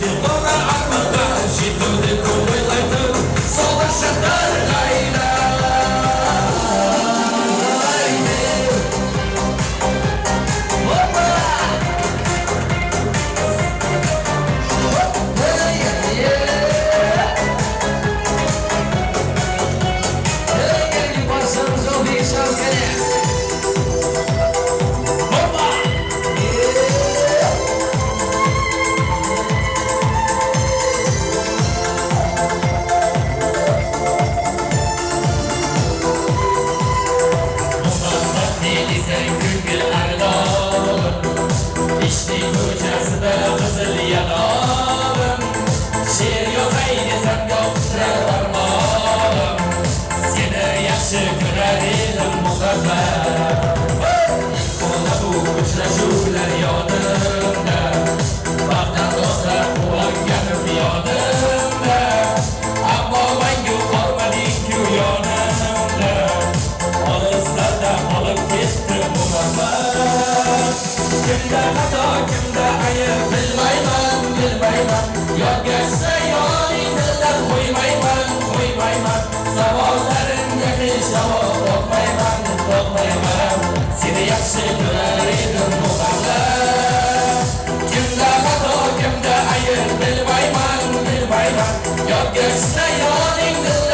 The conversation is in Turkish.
To'g'ri armoqqa shiddu deb o'ylaydim, so'g'ir shahar ayla. Uchrashuvlar yodimda, vaqtdan to'sar quvonganim yodimda, ammo mangu qolmading-ku yonimda. Olislarda olib ketdi muhabbat, kimda xato, kimda ayb bilmayman, yodgachsa yoning dildan qo'ymayman, savollarimga hech javob topmayman, seni yaxshi ko'rar edim muhabbat. Kimda xato, kimda ayb bilmayman, yodgachsa yoning dildan